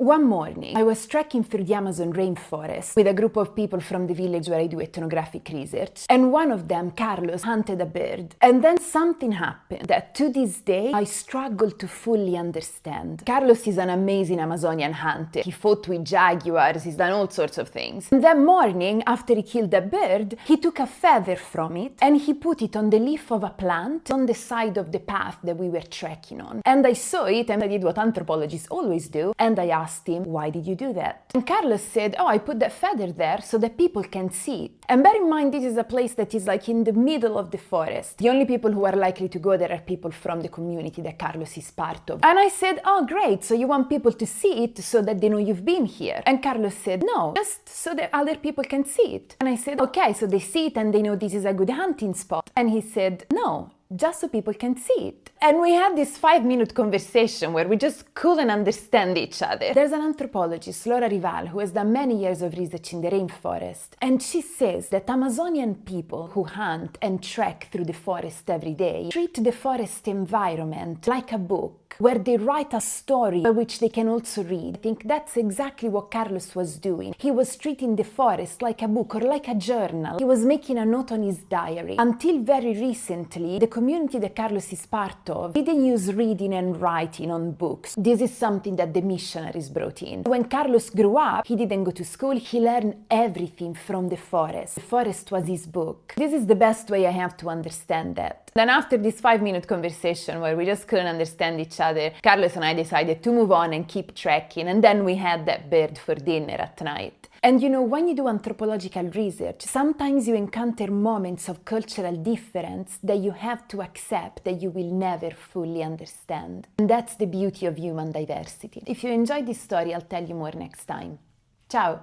One morning, I was trekking through the Amazon rainforest with a group of people from the village where I do ethnographic research, and one of them, Carlos, hunted a bird. And then something happened that to this day I struggle to fully understand. Carlos is an amazing Amazonian hunter. He fought with jaguars, he's done all sorts of things. And that morning, after he killed the bird, he took a feather from it and he put it on the leaf of a plant on the side of the path that we were trekking on. And I saw it and I did what anthropologists always do, and I asked him, why did you do that? And Carlos said, I put that feather there so that people can see it. And bear in mind, this is a place that is like in the middle of the forest. The only people who are likely to go there are people from the community that Carlos is part of. And I said, oh great, so you want people to see it so that they know you've been here? And Carlos said, no, just so that other people can see it. And I said, okay, so they see it and they know this is a good hunting spot. And he said, no, just so people can see it. And we had this 5-minute conversation where we just couldn't understand each other. There's an anthropologist, Laura Rival, who has done many years of research in the rainforest, and she says that Amazonian people who hunt and trek through the forest every day treat the forest environment like a book, where they write a story which they can also read. I think that's exactly what Carlos was doing. He was treating the forest like a book or like a journal. He was making a note on his diary. Until very recently, the community that Carlos is part of didn't use reading and writing on books. This is something that the missionaries brought in. When Carlos grew up, he didn't go to school. He learned everything from the forest. The forest was his book. This is the best way I have to understand that. Then after this 5-minute conversation where we just couldn't understand each other, Carlos and I decided to move on and keep trekking, and then we had that bird for dinner at night. And you know, when you do anthropological research, sometimes you encounter moments of cultural difference that you have to accept that you will never fully understand. And that's the beauty of human diversity. If you enjoyed this story, I'll tell you more next time. Ciao!